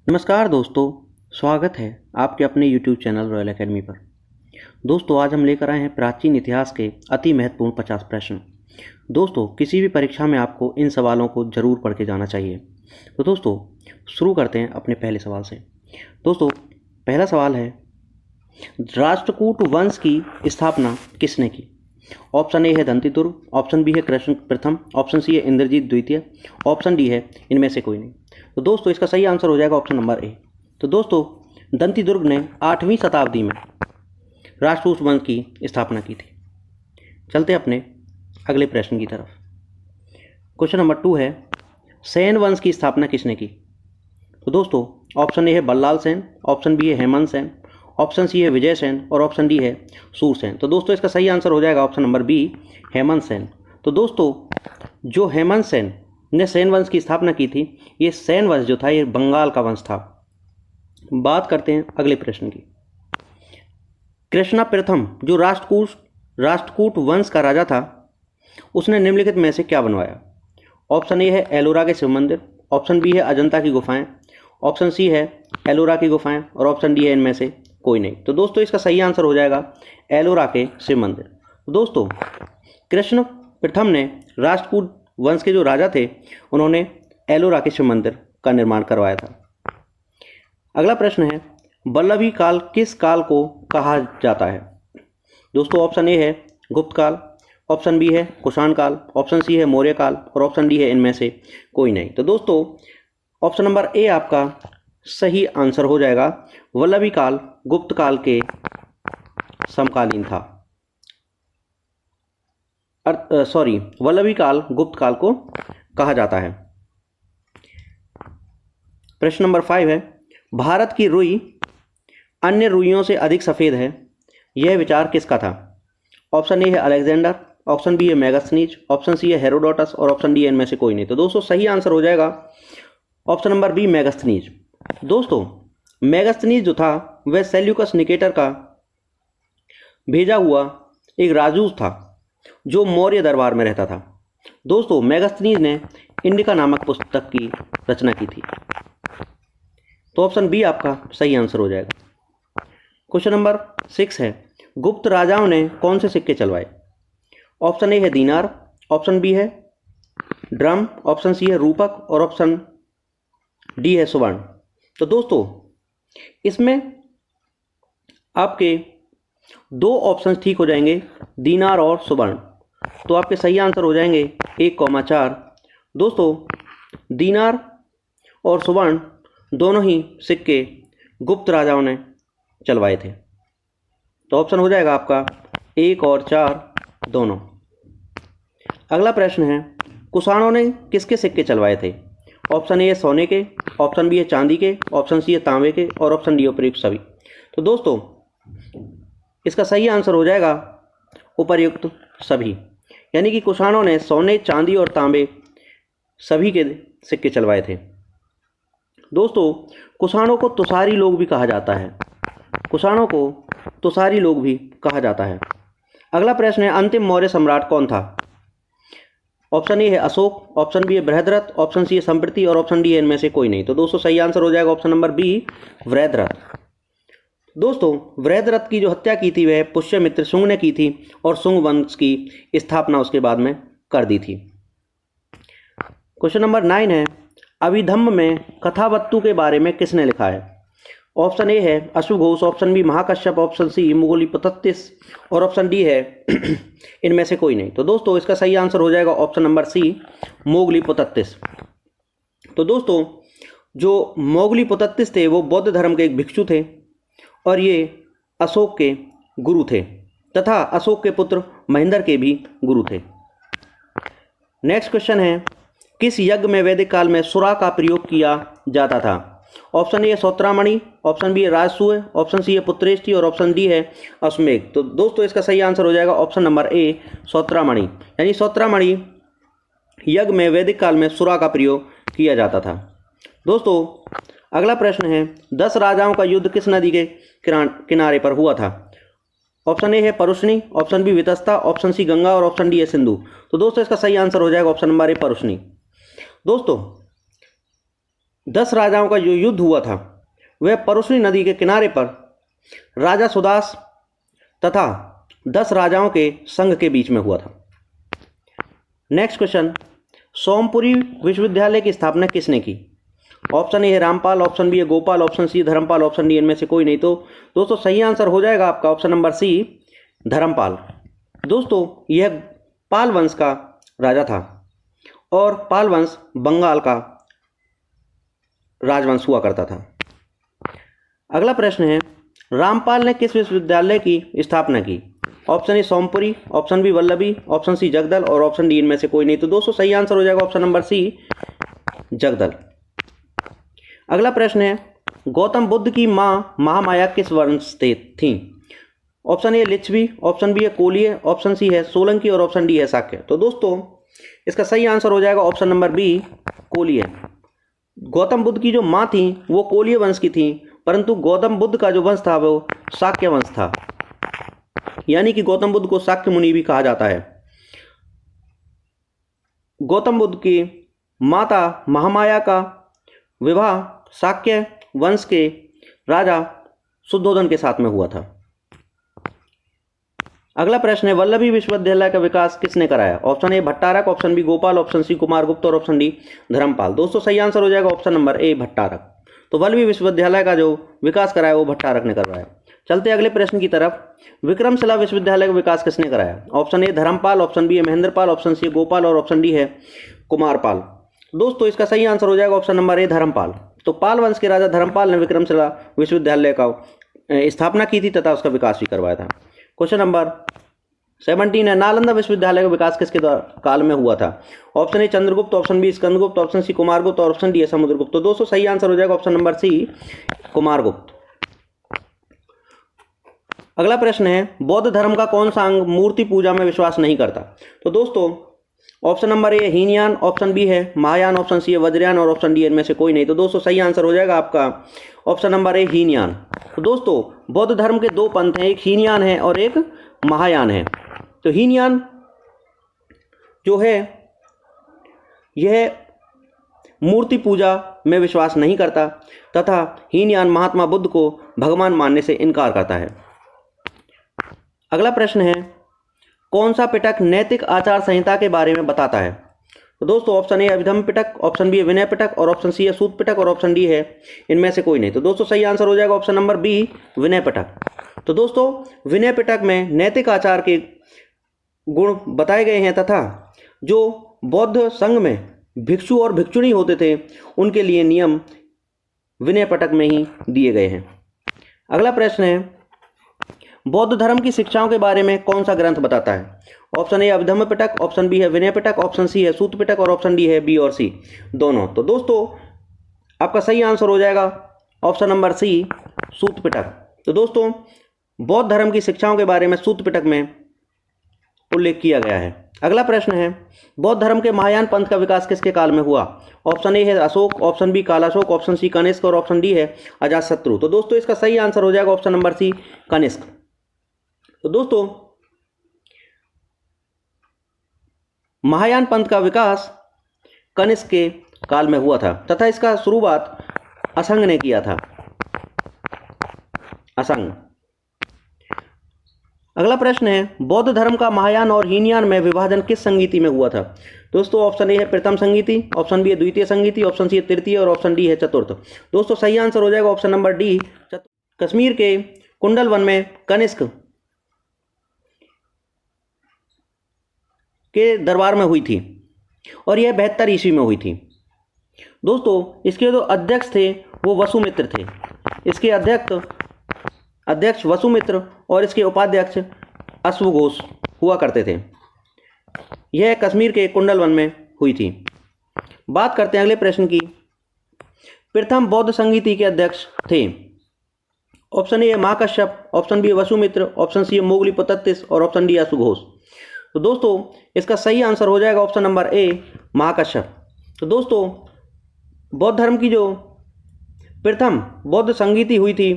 नमस्कार दोस्तों, स्वागत है आपके अपने YouTube चैनल रॉयल एकेडमी पर। दोस्तों, आज हम लेकर आए हैं प्राचीन इतिहास के अति महत्वपूर्ण 50 प्रश्न। दोस्तों, किसी भी परीक्षा में आपको इन सवालों को जरूर पढ़ के जाना चाहिए। तो दोस्तों, शुरू करते हैं अपने पहले सवाल से। दोस्तों, पहला सवाल है, राष्ट्रकूट वंश की स्थापना किसने की? ऑप्शन ए है दंतिदुर्ग, ऑप्शन बी है कृष्ण प्रथम, ऑप्शन सी है इंद्रजीत द्वितीय, ऑप्शन डी है इनमें से कोई नहीं। तो दोस्तों, इसका सही आंसर हो जाएगा ऑप्शन नंबर ए। तो दोस्तों, दंतिदुर्ग ने 8वीं शताब्दी में राष्ट्रकूट वंश की स्थापना की थी। चलते अपने अगले प्रश्न की तरफ। क्वेश्चन नंबर 2 है, सेन वंश की स्थापना किसने की? तो दोस्तों, ऑप्शन ए है बल्लाल सेन, ऑप्शन बी है हेमंत सेन, ऑप्शन सी है विजय सेन और ऑप्शन डी है सूरसेन। तो दोस्तों, इसका सही आंसर हो जाएगा option number B, Hemant Sen. तो दोस्तों, जो हेमंत सेन ने सेन वंश की स्थापना की थी, ये सेन वंश जो था ये बंगाल का वंश था। बात करते हैं अगले प्रश्न की। कृष्णा प्रथम जो राष्ट्रकूट वंश का राजा था, उसने निम्नलिखित में से क्या बनवाया? ऑप्शन ए है एलोरा के शिव मंदिर, ऑप्शन बी है अजंता की गुफाएं, ऑप्शन सी है एलोरा की गुफाएं और ऑप्शन डी है इनमें से कोई नहीं। तो दोस्तों, इसका सही आंसर हो जाएगा एलोरा के शिव मंदिर। दोस्तों, कृष्ण प्रथम ने राष्ट्रकूट वंश के जो राजा थे, उन्होंने एलोरा के शिव मंदिर का निर्माण करवाया था। अगला प्रश्न है, वल्लभी काल किस काल को कहा जाता है? दोस्तों, ऑप्शन ए है गुप्त काल, ऑप्शन बी है कुषाण काल, ऑप्शन सी है मौर्य काल और ऑप्शन डी है इनमें से कोई नहीं। तो दोस्तों, ऑप्शन नंबर ए आपका सही आंसर हो जाएगा। वल्लभी काल गुप्त काल के समकालीन था। वल्लभी काल गुप्त काल को कहा जाता है। प्रश्न नंबर 5 है, भारत की रुई अन्य रुइयों से अधिक सफ़ेद है, यह विचार किसका था? ऑप्शन ए है अलेक्जेंडर, ऑप्शन बी है मैगस्थनीज, ऑप्शन सी है हेरोडोटस और ऑप्शन डी है इनमें से कोई नहीं। तो दोस्तों, सही आंसर हो जाएगा ऑप्शन नंबर बी, मैगस्थनीज। दोस्तों, मैगस्थनीज जो था वह सेल्यूकस निकेटर का भेजा हुआ एक राजदूत था जो मौर्य दरबार में रहता था। दोस्तों, मैगस्थनीज ने इंडिका नामक पुस्तक की रचना की थी। तो ऑप्शन बी आपका सही आंसर हो जाएगा। क्वेश्चन नंबर 6 है, गुप्त राजाओं ने कौन से सिक्के चलवाए? ऑप्शन ए है दीनार, ऑप्शन बी है ड्रम, ऑप्शन सी है रूपक और ऑप्शन डी है सुवर्ण। तो दोस्तों, इसमें आपके दो ऑप्शन ठीक हो जाएंगे, दीनार और सुवर्ण। तो आपके सही आंसर हो जाएंगे 1,4। दोस्तों, दीनार और सुवर्ण दोनों ही सिक्के गुप्त राजाओं ने चलवाए थे। तो ऑप्शन हो जाएगा आपका 1 और 4 दोनों। अगला प्रश्न है, कुषाणों ने किसके सिक्के चलवाए थे? ऑप्शन ए है सोने के, ऑप्शन बी है चांदी के, ऑप्शन सी है तांबे के और ऑप्शन डी उपर्युक्त सभी। तो दोस्तों, इसका सही आंसर हो जाएगा उपर्युक्त सभी, यानी कि कुषाणों ने सोने, चांदी और तांबे सभी के सिक्के चलवाए थे। दोस्तों, कुषाणों को तुषारी लोग भी कहा जाता है। कुषाणों को तुषारी लोग भी कहा जाता है। अगला प्रश्न है, अंतिम मौर्य सम्राट कौन था? ऑप्शन ए है अशोक, ऑप्शन बी है बृहद्रथ, ऑप्शन सी है संप्रति और ऑप्शन डी है इनमें से कोई नहीं। तो दोस्तों, सही आंसर हो जाएगा ऑप्शन नंबर बी, बृहद्रथ। दोस्तों, बृहद्रथ की जो हत्या की थी वह पुष्यमित्र शुंग ने की थी और शुंग वंश की स्थापना उसके बाद में कर दी थी। क्वेश्चन नंबर 9 है, अभिधम्म में कथावस्तु के बारे में किसने लिखा है? ऑप्शन ए है अश्वघोष, option B Mahakashyap, option C Moggaliputta Tissa और ऑप्शन डी है इनमें से कोई नहीं। तो दोस्तों, इसका सही आंसर हो जाएगा ऑप्शन नंबर सी, मुगलिपतत्तिस। तो दोस्तों, जो मुगलिपतत्तिस थे वो बौद्ध धर्म के एक भिक्षु थे और ये अशोक के गुरु थे तथा अशोक के पुत्र महेंद्र के भी गुरु थे। नेक्स्ट क्वेश्चन है, किस यज्ञ में वैदिक काल में सुरा का प्रयोग किया जाता था? ऑप्शन ए है सौत्रामणि, ऑप्शन बी है राजसूय, ऑप्शन सी है पुत्रेष्टि और ऑप्शन डी है अश्वमेघ। तो दोस्तों, इसका सही आंसर हो जाएगा ऑप्शन नंबर ए, सौत्रामणि। यानी सौत्रामणि यज्ञ में वैदिक काल में सुरा का प्रयोग किया जाता था। दोस्तों, अगला प्रश्न है, 10 राजाओं का युद्ध किस नदी के किनारे पर हुआ था? ऑप्शन ए है Parushni, option B Vitasta, option C Ganga और ऑप्शन डी है सिंधु। तो दोस्तों, इसका सही आंसर हो जाएगा ऑप्शन नंबर ए, परुष्णी। दोस्तों, 10 राजाओं का जो युद्ध हुआ था वह परुष्णी नदी के किनारे पर राजा सुदास तथा 10 राजाओं के संघ के बीच में हुआ था। नेक्स्ट क्वेश्चन, सोमपुरी विश्वविद्यालय की स्थापना किसने की? ऑप्शन ए है रामपाल, ऑप्शन बी है Gopal, option C Dharmapal, option D इनमें से कोई नहीं। तो दोस्तों सही आंसर हो जाएगा आपका ऑप्शन नंबर सी, धर्मपाल। दोस्तों यह पाल वंश का राजा था और पाल वंश बंगाल का राजवंश हुआ करता था। अगला प्रश्न है, रामपाल ने किस विश्वविद्यालय की स्थापना की? Option A Sompuri, option B Vallabhi, option C Jagaddala और ऑप्शन डी इनमें से कोई नहीं। तो दोस्तों सही आंसर हो जाएगा ऑप्शन नंबर सी, जगदल। अगला प्रश्न है, गौतम बुद्ध की मां महामाया किस वंश से थी? Option A Licchavi, option B है कोलिय, ऑप्शन सी है सोलंकी और ऑप्शन डी है शाक्य। तो दोस्तों इसका सही आंसर हो जाएगा option number B, Koliya. Gautam Buddha की जो मां थी वो कोलिय वंश की थी, परंतु गौतम बुद्ध का जो वंश था वो शाक्य वंश था, यानी कि गौतम बुद्ध को शाक्य मुनि भी कहा जाता है। गौतम बुद्ध की माता महामाया का विवाह शाक्य वंश के राजा शुद्धोधन के साथ में हुआ था। अगला प्रश्न है, वल्लभी विश्वविद्यालय का विकास किसने कराया? Option A Bhattarak, option B Gopal, option C Kumaragupta और ऑप्शन डी धर्मपाल। दोस्तों सही आंसर हो जाएगा ऑप्शन नंबर ए, भट्टारक। तो वल्लभी विश्वविद्यालय का जो विकास कराया वो भट्टारक ने करवाया। चलते अगले प्रश्न की तरफ, विक्रमशिला विश्वविद्यालय का विकास किसने कराया? Option A Dharmapal, option B है महेंद्रपाल, ऑप्शन सी गोपाल और ऑप्शन डी है कुमारपाल। दोस्तों इसका सही आंसर हो जाएगा ऑप्शन नंबर ए, धर्मपाल। तो पाल वंश के राजा धर्मपाल ने विक्रमशिला विश्वविद्यालय का स्थापना की थी तथा उसका विकास भी करवाया था। क्वेश्चन नंबर 17 है, नालंदा विश्वविद्यालय का विकास किसके काल में हुआ था? Option A Chandragupta, option B Skandagupta, option C Kumaragupta और ऑप्शन डी है समुद्रगुप्त। तो दोस्तों सही आंसर हो जाएगा ऑप्शन नंबर सी, कुमारगुप्त। अगला प्रश्न है, बौद्ध धर्म का कौन सा अंग मूर्ति पूजा में विश्वास नहीं करता? तो दोस्तों option number A Hinayana, option B है महायान, ऑप्शन सी है वज्रयान और ऑप्शन डी इनमें से कोई नहीं। तो दोस्तों सही आंसर हो जाएगा आपका ऑप्शन नंबर ए, हीनयान। तो दोस्तों बौद्ध धर्म के दो पंथ हैं, एक हीनयान है और एक महायान है। तो हीनयान जो है यह मूर्ति पूजा में विश्वास नहीं करता तथा हीनयान महात्मा बुद्ध को भगवान मानने से इनकार करता है। अगला प्रश्न है, कौन सा पिटक नैतिक आचार संहिता के बारे में बताता है? तो दोस्तों option A Abhidhamma Pitaka, option B है विनय पिटक और ऑप्शन सी है सूत पिटक और ऑप्शन डी है इनमें से कोई नहीं। तो दोस्तों सही आंसर हो जाएगा option number B, Vinaya Pitaka. तो दोस्तों विनय पिटक में नैतिक आचार के गुण बताए गए हैं तथा जो बौद्ध संघ में भिक्षु और भिक्षुणी होते थे उनके लिए नियम विनय पिटक में ही दिए गए हैं। अगला प्रश्न है, बौद्ध धर्म की शिक्षाओं के बारे में कौन सा ग्रंथ बताता है? Option A Abhidhamma Pitaka, option B है विनय पिटक, ऑप्शन सी है सूत पिटक और ऑप्शन डी है बी और सी दोनों। तो दोस्तों आपका सही आंसर हो जाएगा ऑप्शन नंबर सी, सूत पिटक। तो दोस्तों बौद्ध धर्म की शिक्षाओं के बारे में सूत पिटक में उल्लेख किया गया है। अगला प्रश्न है, बौद्ध धर्म के महायान पंथ का विकास किसके काल में हुआ? ऑप्शन ए है Ashoka, option B Kalashoka, option C Kanishka और ऑप्शन डी है अजातशत्रु। तो दोस्तों इसका सही आंसर हो जाएगा ऑप्शन नंबर सी, कनिष्क। तो दोस्तों महायान पंथ का विकास कनिष्क के काल में हुआ था तथा इसका शुरुआत असंग ने किया था, असंग। अगला प्रश्न है, बौद्ध धर्म का महायान और हीनयान में विभाजन किस संगीति में हुआ था? दोस्तों ऑप्शन ए है प्रथम संगीति, ऑप्शन बी है द्वितीय संगीति, ऑप्शन सी है तृतीय और ऑप्शन डी है चतुर्थ। दोस्तों सही आंसर हो जाएगा ऑप्शन नंबर डी, कश्मीर के कुंडल वन में कनिष्क के दरबार में हुई थी और यह 72 ईस्वी में हुई थी। दोस्तों इसके जो अध्यक्ष थे वो वसुमित्र थे, इसके अध्यक्ष वसुमित्र और इसके उपाध्यक्ष अश्वघोष हुआ करते थे। यह कश्मीर के कुंडल वन में हुई थी। बात करते हैं अगले प्रश्न की, प्रथम बौद्ध संगीति के अध्यक्ष थे। Option A Mahakashyap, option B Vasumitra, option C Moggaliputtatissa और ऑप्शन डी अश्वघोष। तो दोस्तों इसका सही आंसर हो जाएगा ऑप्शन नंबर ए, महाकश्यप। तो दोस्तों बौद्ध धर्म की जो प्रथम बौद्ध संगीति हुई थी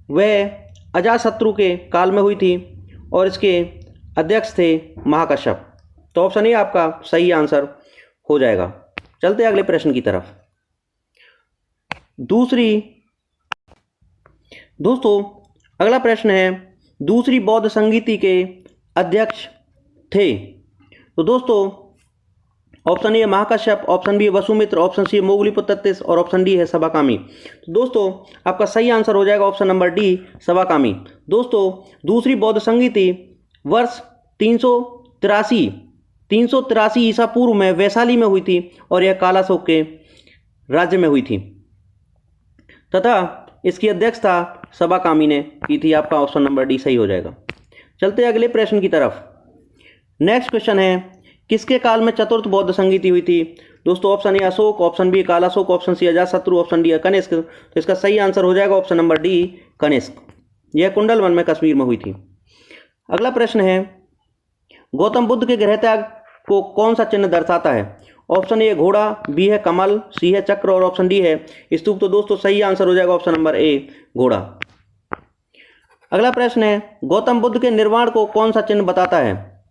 वह अजातशत्रु के काल में हुई थी और इसके अध्यक्ष थे महाकश्यप। तो ऑप्शन ए आपका सही आंसर हो जाएगा। चलते अगले प्रश्न की तरफ। दोस्तों अगला प्रश्न है, दूसरी बौद्ध संगीति के अध्यक्ष थे। तो दोस्तों option A Mahakashyap, option B Vasumitra, option C Moggaliputta Tissa और ऑप्शन डी है सभाकामी। तो दोस्तों आपका सही आंसर हो जाएगा ऑप्शन नंबर डी सभाकामी। दोस्तों दूसरी बौद्ध संगीति वर्ष 383 ईसा पूर्व में वैशाली में हुई थी और यह कालाशोक के राज्य में हुई थी तथा इसकी अध्यक्षता सभाकामी ने की थी। आपका ऑप्शन नंबर डी सही हो जाएगा। चलते अगले प्रश्न की तरफ। नेक्स्ट क्वेश्चन है, किसके काल में चतुर्थ बौद्ध संगीति हुई थी। दोस्तों option A Ashoka, option B Kalashoka, option C Ajatashatru, option D Kanishka. तो इसका सही आंसर हो जाएगा ऑप्शन नंबर डी कनिष्क। यह कुंडलवन में कश्मीर में हुई थी। अगला प्रश्न है, गौतम बुद्ध के गृह त्याग को कौन सा चिन्ह दर्शाता है। ऑप्शन ए घोड़ा, बी है कमल, सी है चक्र और ऑप्शन डी है स्तूप। तो दोस्तों सही आंसर हो जाएगा ऑप्शन नंबर ए घोड़ा। अगला प्रश्न है, गौतम बुद्ध के निर्वाण को कौन सा चिन्ह बताता है।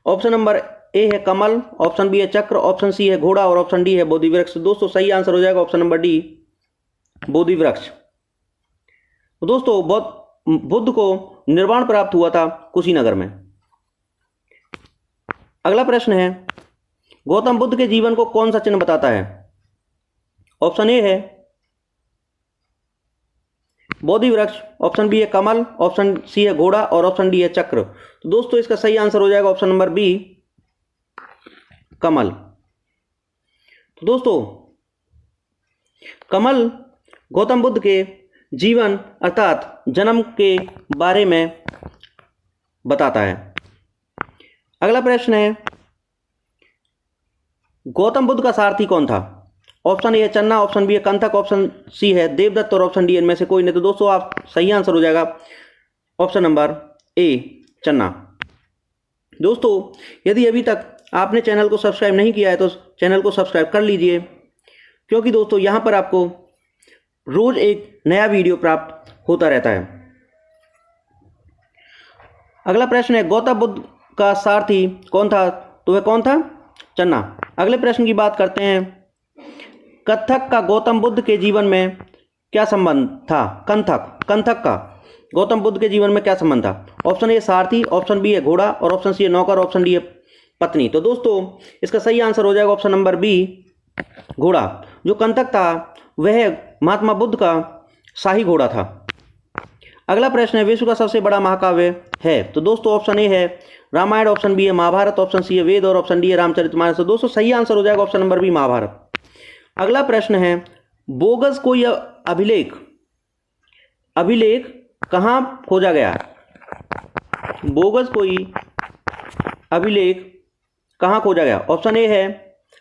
ऑप्शन नंबर ए है कमल, ऑप्शन बी है चक्र, ऑप्शन सी है घोड़ा और ऑप्शन डी है बोधि वृक्ष। दोस्तों सही आंसर हो जाएगा ऑप्शन नंबर डी बोधि वृक्ष। दोस्तों बुद्ध को निर्वाण प्राप्त हुआ था कुशीनगर में। अगला प्रश्न है, गौतम बुद्ध के जीवन को कौन सा चिन्ह बताता है। ऑप्शन ए है बोधि वृक्ष, ऑप्शन बी है कमल, ऑप्शन सी है घोड़ा और ऑप्शन डी है चक्र। तो दोस्तों इसका सही आंसर हो जाएगा ऑप्शन नंबर बी कमल। तो दोस्तों कमल गौतम बुद्ध के जीवन अर्थात जन्म के बारे में बताता है। अगला प्रश्न है, गौतम बुद्ध का सारथी कौन था। ऑप्शन ए है चन्ना, ऑप्शन बी है कंथक, ऑप्शन सी है देवदत्त और ऑप्शन डी इनमें से कोई नहीं। तो दोस्तों आप सही आंसर हो जाएगा ऑप्शन नंबर ए चन्ना। दोस्तों यदि अभी तक आपने चैनल को सब्सक्राइब नहीं किया है तो चैनल को सब्सक्राइब कर लीजिए, क्योंकि दोस्तों यहाँ पर आपको रोज एक नया वीडियो प्राप्त होता रहता है। अगला प्रश्न है, गौतम बुद्ध का सारथी कौन था। तो वह कौन था, चन्ना। अगले प्रश्न की बात करते हैं, कथक का गौतम बुद्ध के जीवन में क्या संबंध था। कंथक का गौतम बुद्ध के जीवन में क्या संबंध था। ऑप्शन ए सारथी, ऑप्शन बी है घोड़ा और ऑप्शन सी है नौकर, ऑप्शन डी है पत्नी। तो दोस्तों इसका सही आंसर हो जाएगा ऑप्शन नंबर बी घोड़ा। जो कंथक था वह महात्मा बुद्ध का शाही घोड़ा था। अगला प्रश्न है, विश्व का सबसे बड़ा महाकाव्य है। तो दोस्तों ऑप्शन ए है रामायण, ऑप्शन बी है महाभारत, ऑप्शन सी है वेद और ऑप्शन डी है रामचरितमानस। तो दोस्तों सही आंसर हो जाएगा ऑप्शन नंबर बी महाभारत। अगला प्रश्न है, बोगस कोई अभिलेख कहाँ खोजा गया है। बोगस कोई अभिलेख कहाँ खोजा गया। ऑप्शन ए है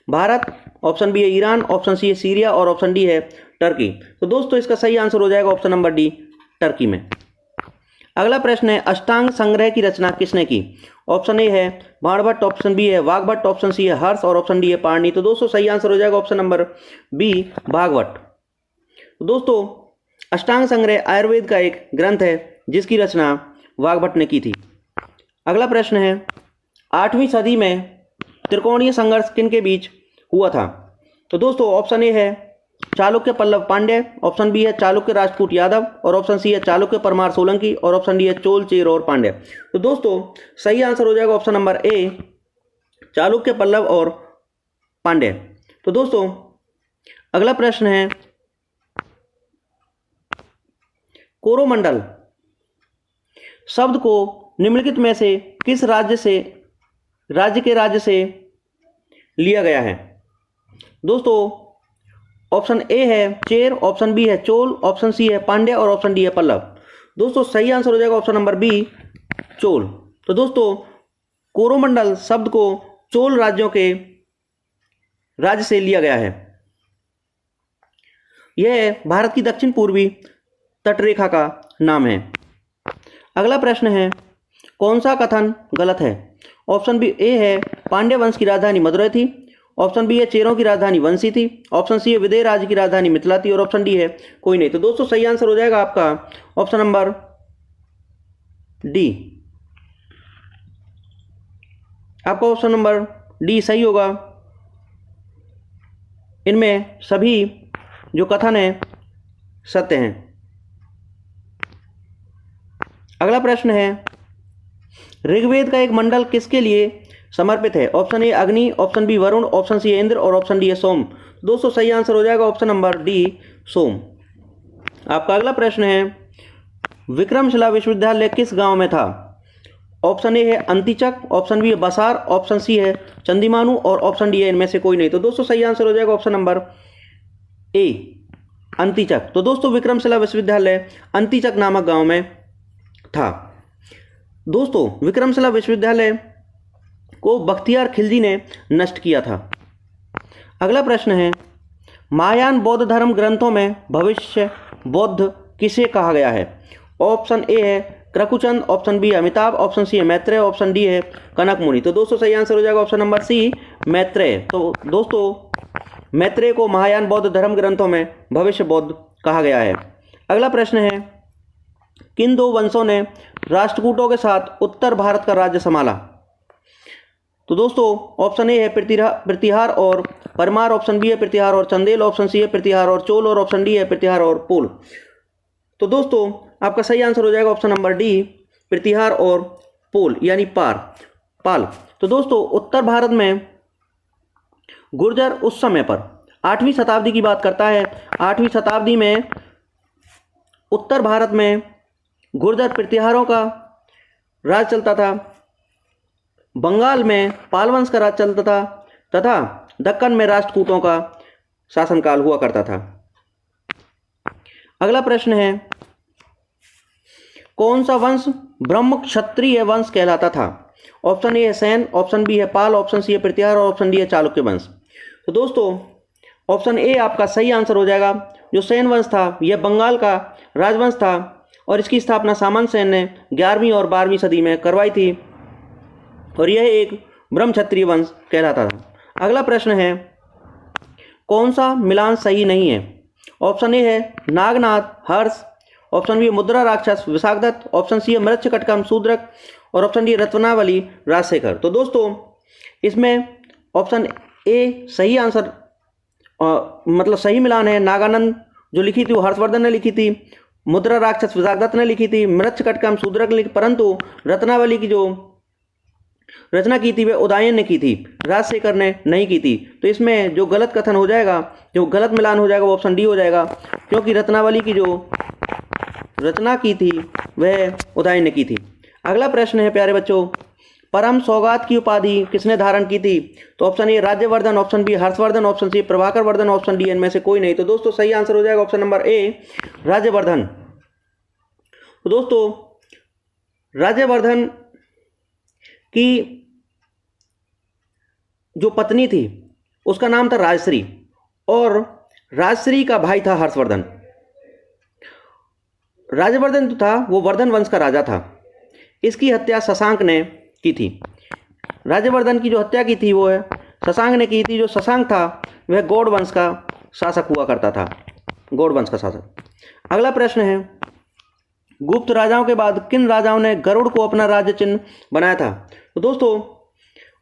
भारत, ऑप्शन बी है ईरान, ऑप्शन सी है सीरिया और ऑप्शन डी है टर्की। तो दोस्तों इसका सही आंसर हो जाएगा ऑप्शन नंबर डी टर्की में। अगला प्रश्न है, अष्टांग संग्रह की रचना किसने की। ऑप्शन ए है बाणभट्ट, ऑप्शन बी है वाघभट्ट, ऑप्शन सी है हर्ष और ऑप्शन डी है पाणिनि। तो दोस्तों सही आंसर हो जाएगा ऑप्शन नंबर बी भागवत। तो दोस्तों अष्टांग संग्रह आयुर्वेद का एक ग्रंथ है जिसकी रचना वाघभट्ट ने की थी। अगला प्रश्न है, 8वीं सदी में त्रिकोणीय संघर्ष किन के बीच हुआ था। तो दोस्तों ऑप्शन ए है चालुक्य पल्लव पांड्य, ऑप्शन बी है चालुक्य राजपूत यादव और ऑप्शन सी है चालुक्य परमार सोलंकी और ऑप्शन डी है चोल चेर और पांड्य। तो दोस्तों सही आंसर हो जाएगा option number A Chalukya Pallava और पांड्य। तो दोस्तों अगला प्रश्न है, कोरोमंडल शब्द को निम्नलिखित में से किस राज्य से लिया गया है। दोस्तों ऑप्शन ए है चेर, ऑप्शन बी है चोल, ऑप्शन सी है पांड्य और ऑप्शन डी है पल्लव। दोस्तों सही आंसर हो जाएगा ऑप्शन नंबर बी चोल। तो दोस्तों कोरोमंडल शब्द को चोल राज्य से लिया गया है। यह भारत की दक्षिण पूर्वी तटरेखा का नाम है। अगला प्रश्न है, कौन सा कथन गलत है। ऑप्शन बी ए है पांड्य वंश की राजधानी मदुरै थी, ऑप्शन बी है चेरों की राजधानी वंशी थी, ऑप्शन सी है विदेह राज्य की राजधानी मिथिला थी और ऑप्शन डी है कोई नहीं। तो दोस्तों सही आंसर हो जाएगा आपका ऑप्शन नंबर डी। आपका ऑप्शन नंबर डी सही होगा। इनमें सभी जो कथन है सत्य हैं। अगला प्रश्न है, ऋग्वेद का एक मंडल किसके लिए समर्पित है? Option A Agni, option B Varuna, option C Indra और ऑप्शन डी है सोम। दोस्तों सही आंसर हो जाएगा ऑप्शन नंबर डी सोम। आपका अगला प्रश्न है, विक्रमशिला विश्वविद्यालय किस गांव में था? ऑप्शन ए है अंतिचक, ऑप्शन बी है बसार, ऑप्शन सी है चंदीमानु और ऑप्शन डी है इनमें से कोई नहीं। तो दोस्तों सही आंसर हो जाएगा ऑप्शन नंबर ए अंतिचक। तो दोस्तों विक्रमशिला विश्वविद्यालय अंतिचक नामक गांव में था। दोस्तों विक्रमशिला विश्वविद्यालय को बख्तियार खिलजी ने नष्ट किया था। अगला प्रश्न है, महायान बौद्ध धर्म ग्रंथों में भविष्य बौद्ध किसे कहा गया है? ऑप्शन ए है क्रकुचंद, ऑप्शन बी है अमिताभ, ऑप्शन सी है मैत्रेय, ऑप्शन डी है कनक मुनि। तो दोस्तों सही आंसर हो जाएगा ऑप्शन नंबर सी मैत्रेय। तो दोस्तों मैत्रेय को महायान बौद्ध धर्म ग्रंथों में भविष्य बौद्ध कहा गया है। अगला प्रश्न है, किन दो वंशों ने राष्ट्रकूटों के साथ उत्तर भारत का राज्य संभाला? तो दोस्तों ऑप्शन ए है प्रतिहार और परमार, ऑप्शन बी है प्रतिहार और चंदेल, ऑप्शन सी है प्रतिहार और चोल और ऑप्शन डी है प्रतिहार और पुल। तो दोस्तों आपका सही आंसर हो जाएगा ऑप्शन नंबर डी प्रतिहार और पुल यानी पाल। तो दोस्तों उत्तर भारत में गुर्जर उस समय पर 8वीं शताब्दी की बात करता है। 8वीं शताब्दी में उत्तर भारत में गुर्जर प्रतिहारों का राज चलता था, बंगाल में पाल वंश का राज चलता था तथा दक्कन में राष्ट्रकूटों का शासनकाल हुआ करता था। अगला प्रश्न है, कौन सा वंश ब्रह्म क्षत्रिय वंश कहलाता था? ऑप्शन ए है सेन, ऑप्शन बी है पाल, ऑप्शन सी है प्रतिहार और ऑप्शन डी है चालुक्य वंश। तो दोस्तों ऑप्शन ए आपका सही आंसर हो जाएगा। जो सेन वंश था यह बंगाल का राजवंश था और इसकी स्थापना सामंत सेन ने 11वीं और 12वीं सदी में करवाई थी और यह एक ब्रह्म क्षत्रिय वंश कहलाता था। अगला प्रश्न है, कौन सा मिलान सही नहीं है? ऑप्शन ए है नागनाथ हर्ष, ऑप्शन बी मुद्रा राक्षस विशाखदत्त, ऑप्शन सी है मृच्छकटकम शूद्रक और ऑप्शन डी रत्नावली राजशेखर। तो दोस्तों इसमें ऑप्शन ए सही आंसर मतलब सही मिलान है। नागानंद जो लिखी थी वो हर्षवर्धन ने लिखी थी, मुद्रा राक्षस विशाखदत्त ने लिखी थी, मृच्छकटकम शूद्रक ने लिखी, परंतु रत्नावली की जो रचना की थी वह उदयन ने की थी, राजशेखर ने नहीं की थी। तो इसमें जो गलत कथन हो जाएगा, जो गलत मिलान हो जाएगा वो ऑप्शन डी हो जाएगा, क्योंकि रत्नावली की जो रचना की थी वह उदयन ने की थी। अगला प्रश्न है प्यारे बच्चों, परम सौगात की उपाधि किसने धारण की थी? तो option A Rajyavardhana, option B Harshavardhana, option C Prabhakar Vardhana, option D इनमें से कोई नहीं। तो दोस्तों सही आंसर हो जाएगा ऑप्शन नंबर ए राज्यवर्धन। तो दोस्तों राज्यवर्धन की जो पत्नी थी उसका नाम था राजश्री और राजश्री का भाई था हर्षवर्धन। राज्यवर्धन जो था वो वर्धन वंश का राजा था। इसकी हत्या शशांक ने की थी। राज्यवर्धन की जो हत्या की थी वो है शशांक ने की थी। जो शशांक था वह गौड़ वंश का शासक हुआ करता था, गौड़ वंश का शासक। अगला प्रश्न है, गुप्त राजाओं के बाद किन राजाओं ने गरुड़ को अपना राज्य चिन्ह बनाया था? तो दोस्तों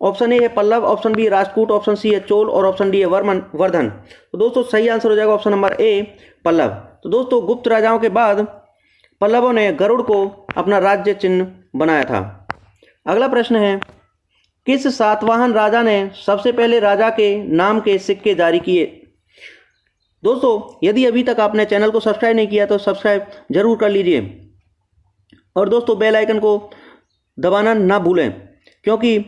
ऑप्शन ए है Pallava, option B Rajput, option C है चोल और ऑप्शन डी है वर्धन। तो दोस्तों सही आंसर हो जाएगा ऑप्शन नंबर ए पल्लव। तो दोस्तों गुप्त राजाओं के बाद पल्लवों ने गरुड़ को अपना राज्य चिन्ह बनाया था। अगला प्रश्न है, किस सातवाहन राजा ने सबसे पहले राजा के नाम के सिक्के जारी किए? दोस्तों यदि अभी तक आपने चैनल को सब्सक्राइब नहीं किया तो सब्सक्राइब जरूर कर लीजिए और दोस्तों बेल आइकन को दबाना ना भूलें, क्योंकि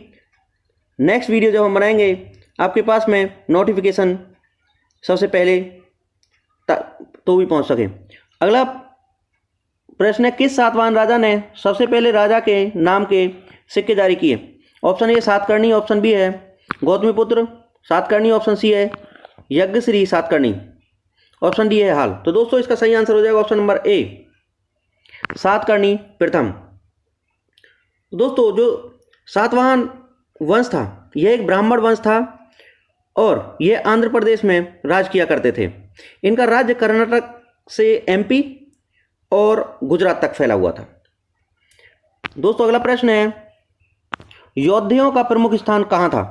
नेक्स्ट वीडियो जब हम बनाएंगे आपके पास में नोटिफिकेशन सबसे पहले तो भी पहुंच सके। अगला प्रश्न है, किस सातवाहन राजा ने सबसे पहले राजा के नाम के सिक्के जारी किए? Option A Satakarni, option B है गौतमीपुत्र सातकर्णी, ऑप्शन सी है यज्ञश्री सातकर्णी, ऑप्शन डी है हाल। तो दोस्तों इसका सही आंसर हो जाएगा ऑप्शन नंबर ए सातकर्णी प्रथम। दोस्तों जो सातवाहन वंश था यह एक ब्राह्मण वंश था और यह आंध्र प्रदेश में राज किया करते थे। इनका राज्य कर्नाटक से एमपी और गुजरात तक फैला हुआ था। दोस्तों अगला प्रश्न है, योद्धाओं का प्रमुख स्थान कहाँ था?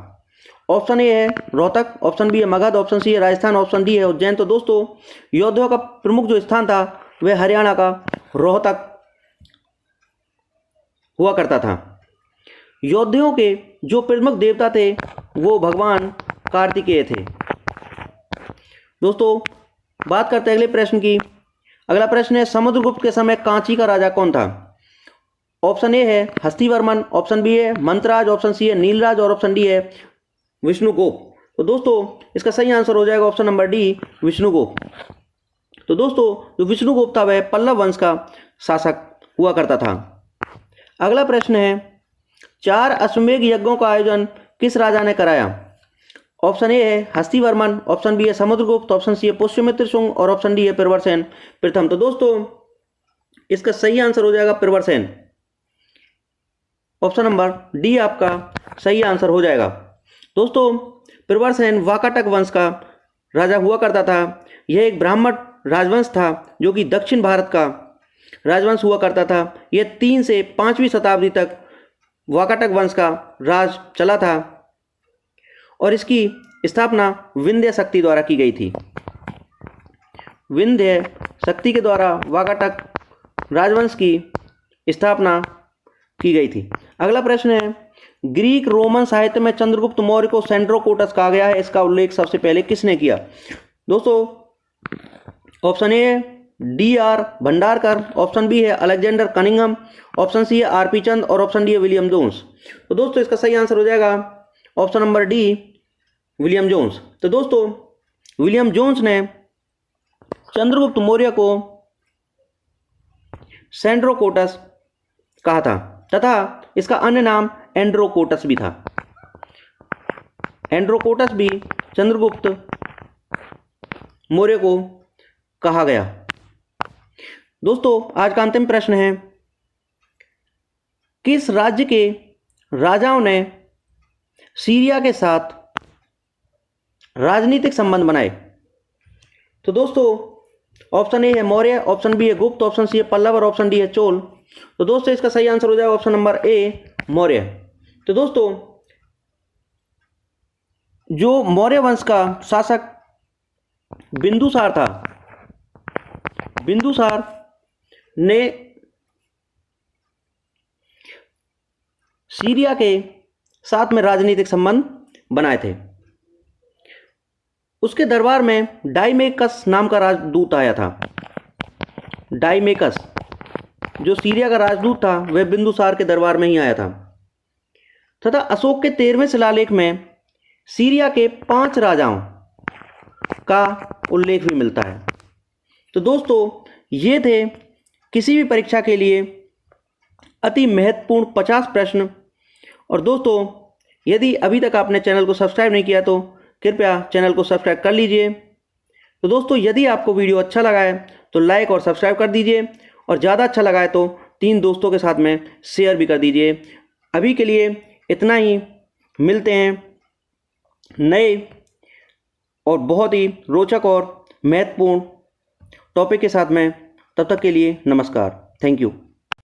ऑप्शन ए है रोहतक, ऑप्शन बी है मगध, ऑप्शन सी है राजस्थान, ऑप्शन डी है उज्जैन। तो दोस्तों योद्धाओं का प्रमुख जो स्थान था वह हरियाणा का रोहतक हुआ करता था। योद्धाओं के जो प्रमुख देवता थे वो भगवान कार्तिकेय थे। दोस्तों बात करते हैं अगले प्रश्न की। अगला प्रश्न है समुद्रगुप्त के समय कांची का राजा कौन था? ऑप्शन ए है हस्तिवर्मन, ऑप्शन बी है मंतराज, ऑप्शन सी है नीलराज और ऑप्शन डी है विष्णुगुप्त। तो दोस्तों इसका सही आंसर हो जाएगा ऑप्शन नंबर डी विष्णुगुप्त। तो दोस्तों जो विष्णुगुप्त था वह पल्लव वंश का शासक हुआ करता था। अगला प्रश्न है 4 अश्वमेध यज्ञों का आयोजन किस राजा ने कराया? ऑप्शन ए है हस्तिवर्मन, ऑप्शन बी है समुद्रगुप्त, ऑप्शन सी है पुष्यमित्र शुंग और ऑप्शन डी है प्रवरसेन प्रथम। तो दोस्तों इसका सही आंसर हो जाएगा प्रवरसेन। ऑप्शन नंबर डी आपका सही आंसर हो जाएगा। दोस्तों प्रवरसेन वाकाटक वंश का राजा हुआ करता था। यह एक ब्राह्मण राजवंश था जो कि दक्षिण भारत का राजवंश हुआ करता था। यह 3 से 5वीं शताब्दी तक वाकाटक वंश का राज चला था और इसकी स्थापना विंध्य शक्ति द्वारा की गई थी। विंध्य शक्ति के द्वारा वाकाटक राजवंश की स्थापना की गई थी। अगला प्रश्न है ग्रीक रोमन साहित्य में चंद्रगुप्त मौर्य को सेंड्रोकोटस कहा गया है, इसका उल्लेख सबसे पहले किसने किया? दोस्तों option A D R Bhandarkar, option B है अलेक्जेंडर कनिंघम, ऑप्शन सी है आर पी चंद और ऑप्शन डी है विलियम जोन्स। तो दोस्तों इसका सही आंसर हो जाएगा option number D William Jones. तो दोस्तों विलियम जोन्स ने चंद्रगुप्त मौर्य को सेंड्रोकोटस कहा था तथा इसका अन्य नाम एंड्रोकोटस भी था। एंड्रोकोटस भी चंद्रगुप्त मौर्य को कहा गया। दोस्तों आज का अंतिम प्रश्न है किस राज्य के राजाओं ने सीरिया के साथ राजनीतिक संबंध बनाए? तो दोस्तों ऑप्शन ए है मौर्य, ऑप्शन बी है गुप्त, ऑप्शन सी है पल्लव और ऑप्शन डी है चोल। तो दोस्तों इसका सही आंसर हो जाएगा ऑप्शन नंबर ए मौर्य। तो दोस्तों जो मौर्य वंश का शासक बिंदुसार था, बिंदुसार ने सीरिया के साथ में राजनीतिक संबंध बनाए थे। उसके दरबार में डाइमेकस नाम का राजदूत आया था। डाइमेकस जो सीरिया का राजदूत था वह बिंदुसार के दरबार में ही आया था तथा अशोक के 13वें शिलालेख में सीरिया के 5 राजाओं का उल्लेख भी मिलता है। तो दोस्तों ये थे किसी भी परीक्षा के लिए अति महत्वपूर्ण 50 प्रश्न। और दोस्तों यदि अभी तक आपने चैनल को सब्सक्राइब नहीं किया तो कृपया चैनल को सब्सक्राइब कर लीजिए। तो दोस्तों यदि आपको वीडियो अच्छा लगा है तो लाइक और सब्सक्राइब कर दीजिए और ज़्यादा अच्छा लगा है तो 3 दोस्तों के साथ में शेयर भी कर दीजिए। अभी के लिए इतना ही, मिलते हैं नए और बहुत ही रोचक और महत्वपूर्ण टॉपिक के साथ में। तब तक के लिए नमस्कार, थैंक यू।